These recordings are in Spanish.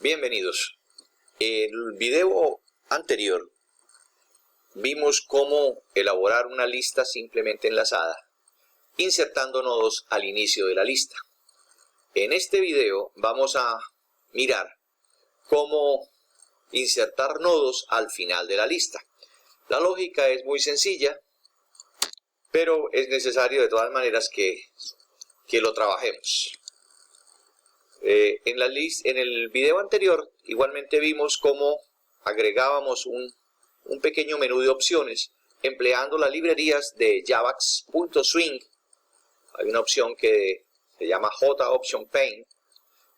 Bienvenidos. En el video anterior vimos cómo elaborar una lista simplemente enlazada, insertando nodos al inicio de la lista. En este video vamos a mirar cómo insertar nodos al final de la lista. La lógica es muy sencilla, pero es necesario de todas maneras que lo trabajemos. En el video anterior igualmente vimos cómo agregábamos un pequeño menú de opciones empleando las librerías de javax.swing. Hay una opción que se llama JOptionPane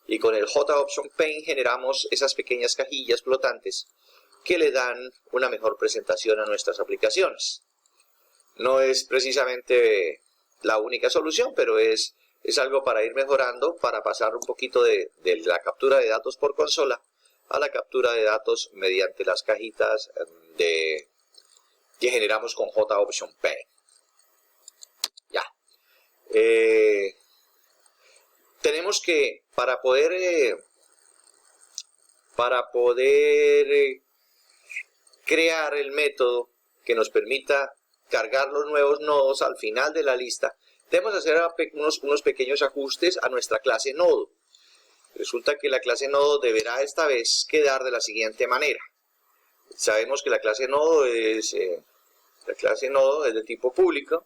y con el JOptionPane generamos esas pequeñas cajillas flotantes que le dan una mejor presentación a nuestras aplicaciones. No es precisamente la única solución, pero es algo para ir mejorando, para pasar un poquito de la captura de datos por consola a la captura de datos mediante las cajitas que generamos con JOptionPane. Ya. Tenemos que, para poder crear el método que nos permita cargar los nuevos nodos al final de la lista, debemos hacer unos pequeños ajustes a nuestra clase nodo. Resulta que la clase nodo deberá esta vez quedar de la siguiente manera. Sabemos que la clase nodo es de tipo público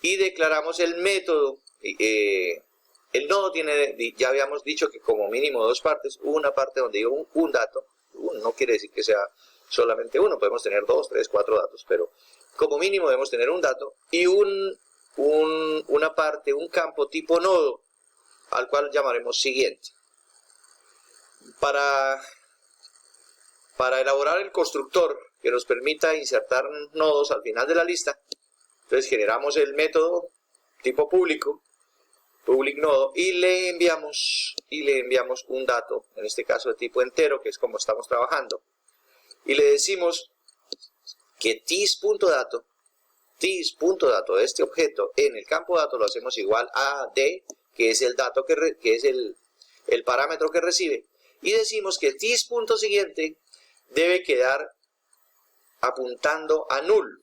y declaramos el método. El nodo tiene, ya habíamos dicho que como mínimo dos partes, una parte donde lleva un dato, no quiere decir que sea solamente uno, podemos tener 2, 3, 4 datos, pero como mínimo debemos tener un dato y una parte, un campo tipo nodo, al cual llamaremos siguiente. Para elaborar el constructor que nos permita insertar nodos al final de la lista, entonces generamos el método tipo público, public nodo, y le enviamos un dato, en este caso de tipo entero, que es como estamos trabajando, y le decimos que tis.dato de este objeto en el campo dato lo hacemos igual a d, que es el dato que es el parámetro que recibe, y decimos que tis.siguiente debe quedar apuntando a null,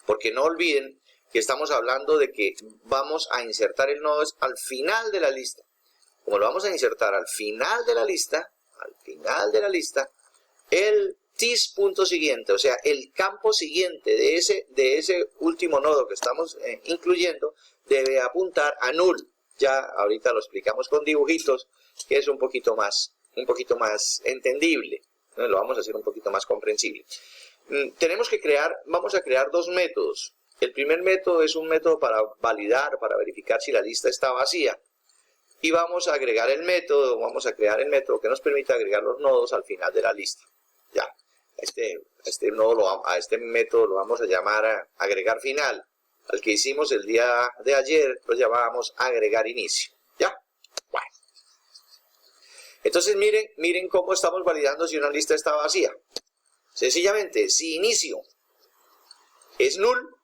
porque no olviden que estamos hablando de que vamos a insertar el nodo al final de la lista. Como lo vamos a insertar al final de la lista, el tis.siguiente, o sea, el campo siguiente de ese último nodo que estamos incluyendo, debe apuntar a null. Ya ahorita lo explicamos con dibujitos, que es un poquito más entendible, ¿no? Lo vamos a hacer un poquito más comprensible. Vamos a crear dos métodos. El primer método es un método para validar, para verificar si la lista está vacía. Y vamos a crear el método que nos permite agregar los nodos al final de la lista. Ya. A este método lo vamos a llamar agregar final. Al que hicimos el día de ayer lo llamábamos agregar inicio. ¿Ya? Bueno. Entonces miren cómo estamos validando si una lista está vacía. Sencillamente, si inicio es null,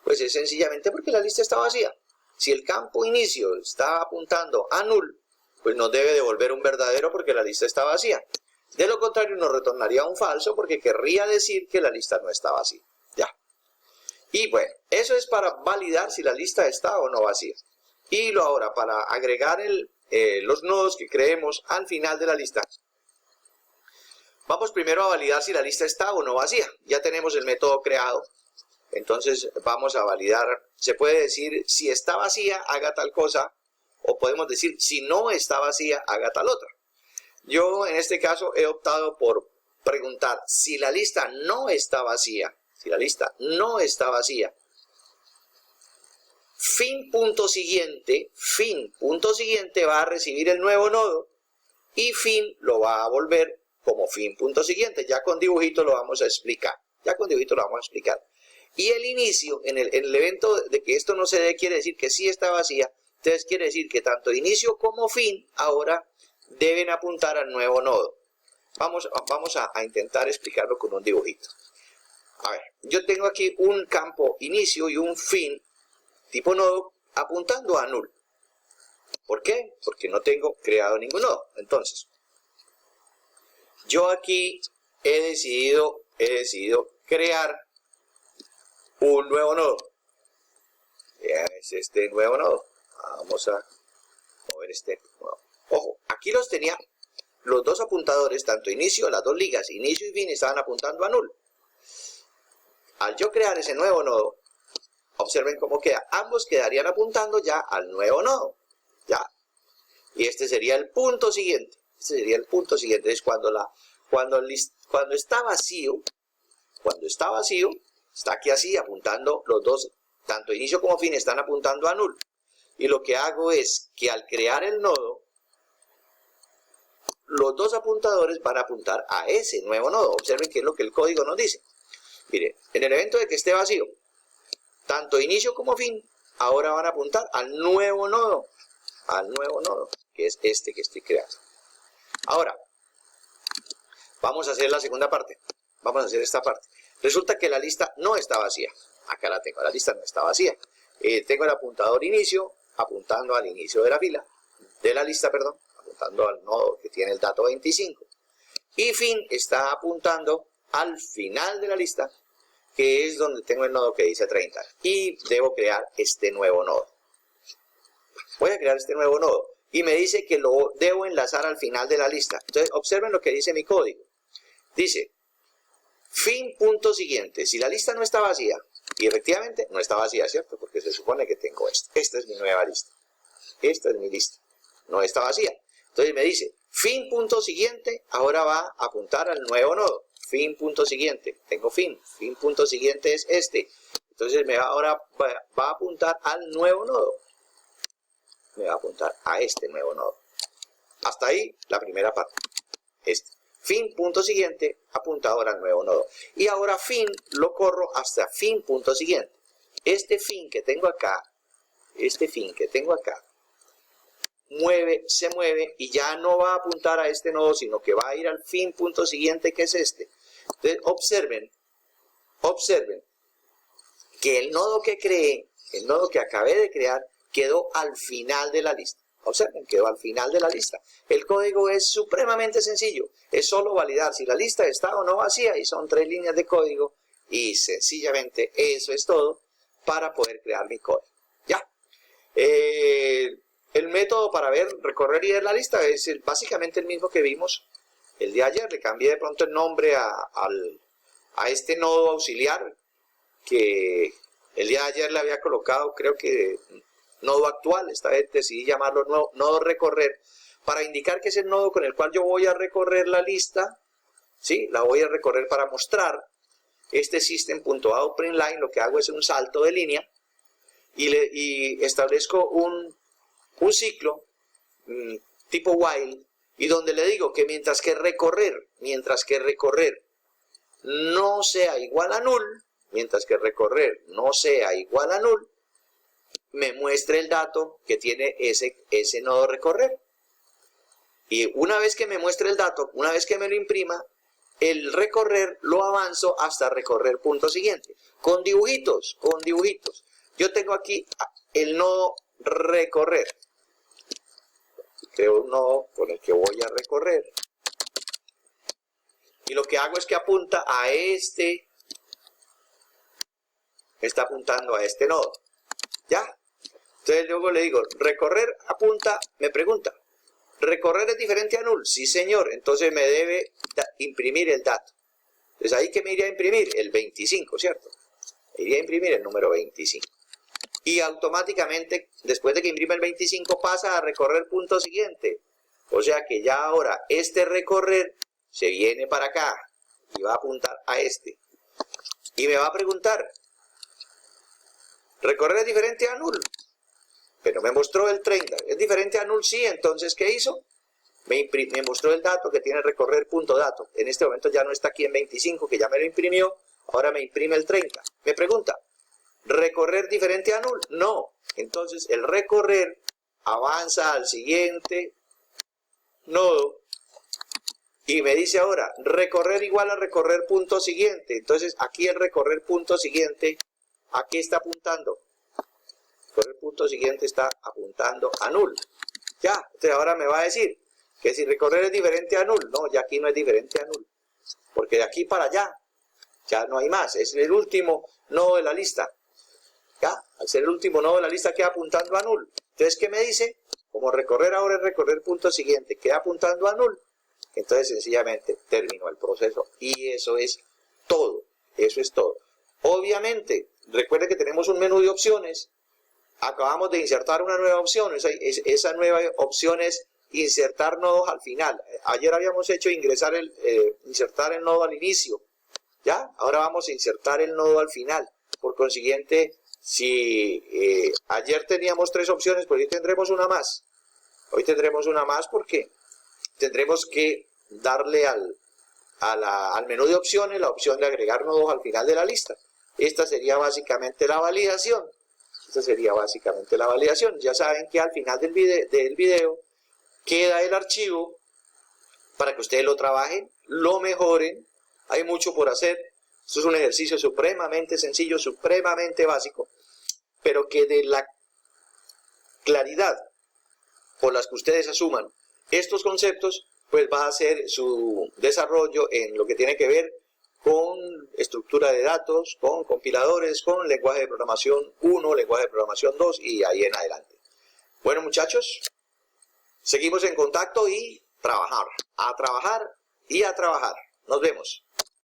pues es sencillamente porque la lista está vacía. Si el campo inicio está apuntando a null, pues nos debe devolver un verdadero porque la lista está vacía. De lo contrario nos retornaría un falso porque querría decir que la lista no está vacía. Ya. Y bueno, eso es para validar si la lista está o no vacía. Y ahora para agregar los nodos que creemos al final de la lista. Vamos primero a validar si la lista está o no vacía. Ya tenemos el método creado. Entonces vamos a validar. Se puede decir si está vacía haga tal cosa, o podemos decir si no está vacía haga tal otra. Yo en este caso he optado por preguntar si la lista no está vacía. Fin.siguiente va a recibir el nuevo nodo y fin lo va a volver como fin.siguiente. Ya con dibujito lo vamos a explicar. Y el inicio, en el evento de que esto no se dé, quiere decir que sí está vacía. Entonces quiere decir que tanto inicio como fin ahora deben apuntar al nuevo nodo. Vamos a intentar explicarlo con un dibujito. A ver, yo tengo aquí un campo inicio y un fin tipo nodo apuntando a null. ¿Por qué? Porque no tengo creado ningún nodo. Entonces, yo aquí he decidido crear un nuevo nodo. Es este nuevo nodo. Vamos a mover este nuevo. Ojo, aquí los tenía los dos apuntadores, tanto inicio, las dos ligas, inicio y fin, estaban apuntando a null. Al yo crear ese nuevo nodo, observen cómo queda. Ambos quedarían apuntando ya al nuevo nodo. Ya. Y este sería el punto siguiente. Este sería el punto siguiente. Es cuando está vacío, está aquí así apuntando los dos, tanto inicio como fin están apuntando a null. Y lo que hago es que al crear el nodo, los dos apuntadores van a apuntar a ese nuevo nodo. Observen qué es lo que el código nos dice. Mire, en el evento de que esté vacío, tanto inicio como fin, ahora van a apuntar al nuevo nodo, que es este que estoy creando. Ahora, vamos a hacer la segunda parte. Vamos a hacer esta parte. Resulta que la lista no está vacía. Acá la tengo, la lista no está vacía. Tengo el apuntador inicio, apuntando al inicio de la fila, de la lista, perdón, apuntando al nodo que tiene el dato 25. Y fin está apuntando al final de la lista, que es donde tengo el nodo que dice 30. Y debo crear este nuevo nodo. Voy a crear este nuevo nodo. Y me dice que lo debo enlazar al final de la lista. Entonces, observen lo que dice mi código. Dice, fin punto siguiente. Si la lista no está vacía, y efectivamente no está vacía, ¿cierto? Porque se supone que tengo esto. Esta es mi nueva lista. Esta es mi lista. No está vacía. Entonces me dice, fin punto siguiente, ahora va a apuntar al nuevo nodo. Fin punto siguiente. Tengo fin. Fin punto siguiente es este. Entonces ahora va a apuntar al nuevo nodo. Me va a apuntar a este nuevo nodo. Hasta ahí la primera parte. Este. Fin punto siguiente apunta ahora al nuevo nodo. Y ahora fin lo corro hasta fin punto siguiente. Este fin que tengo acá, se mueve y ya no va a apuntar a este nodo, sino que va a ir al fin punto siguiente, que es este. Entonces observen que el nodo que creé, el nodo que acabé de crear, quedó al final de la lista. Observen, quedó al final de la lista. El código es supremamente sencillo. Es solo validar si la lista está o no vacía, y son 3 líneas de código, y sencillamente eso es todo para poder crear mi código. Ya. El método para recorrer y ver la lista es básicamente el mismo que vimos el día de ayer. Le cambié de pronto el nombre a este nodo auxiliar, que el día de ayer le había colocado, creo que nodo actual. Esta vez decidí llamarlo nodo recorrer, para indicar que es el nodo con el cual yo voy a recorrer la lista. ¿Sí? La voy a recorrer para mostrar este system.out.println. Lo que hago es un salto de línea y establezco un ciclo tipo while, y donde le digo que mientras que recorrer no sea igual a null, me muestre el dato que tiene ese nodo recorrer. Y una vez que me muestre el dato, una vez que me lo imprima, el recorrer lo avanzo hasta recorrer punto siguiente. Con dibujitos. Yo tengo aquí el nodo recorrer. Creo un nodo con el que voy a recorrer. Y lo que hago es que apunta a este. Está apuntando a este nodo. ¿Ya? Entonces luego le digo, recorrer apunta, me pregunta, ¿recorrer es diferente a null? Sí, señor. Entonces me debe imprimir el dato. Entonces ahí que me iría a imprimir el 25, ¿cierto? Me iría a imprimir el número 25. Y automáticamente, después de que imprima el 25, pasa a recorrer punto siguiente. O sea que ya ahora este recorrer se viene para acá y va a apuntar a este. Y me va a preguntar, ¿recorrer es diferente a null? Pero me mostró el 30. ¿Es diferente a null? Sí. Entonces, ¿qué hizo? Me mostró el dato que tiene recorrer punto dato. En este momento ya no está aquí en 25, que ya me lo imprimió. Ahora me imprime el 30. Me pregunta, ¿recorrer diferente a null? No. Entonces, el recorrer avanza al siguiente nodo y me dice ahora, recorrer igual a recorrer punto siguiente. Entonces, aquí el recorrer punto siguiente, ¿a qué está apuntando? El punto siguiente está apuntando a null. Ya, entonces ahora me va a decir Que si recorrer es diferente a null, no, ya aquí no es diferente a null, porque de aquí para allá ya no hay más, es el último nodo de la lista. Ya, al ser el último nodo de la lista queda apuntando a null. Entonces, ¿qué me dice? Como recorrer ahora es recorrer punto siguiente, queda apuntando a null. Entonces, sencillamente, terminó el proceso. Y eso es todo. Eso es todo. Obviamente, recuerde que tenemos un menú de opciones. Acabamos de insertar una nueva opción. Esa nueva opción es insertar nodos al final. Ayer habíamos hecho insertar el nodo al inicio. ¿Ya? Ahora vamos a insertar el nodo al final. Por consiguiente, si ayer teníamos 3 opciones, pues hoy tendremos una más. Hoy tendremos una más porque tendremos que darle al menú de opciones la opción de agregar nodos al final de la lista. Esta sería básicamente la validación. Ya saben que al final del video queda el archivo para que ustedes lo trabajen, lo mejoren. Hay mucho por hacer. Esto es un ejercicio supremamente sencillo, supremamente básico, pero que de la claridad por las que ustedes asuman estos conceptos, pues va a ser su desarrollo en lo que tiene que ver con estructura de datos, con compiladores, con lenguaje de programación 1, lenguaje de programación 2 y ahí en adelante. Bueno, muchachos, seguimos en contacto y a trabajar y a trabajar. Nos vemos.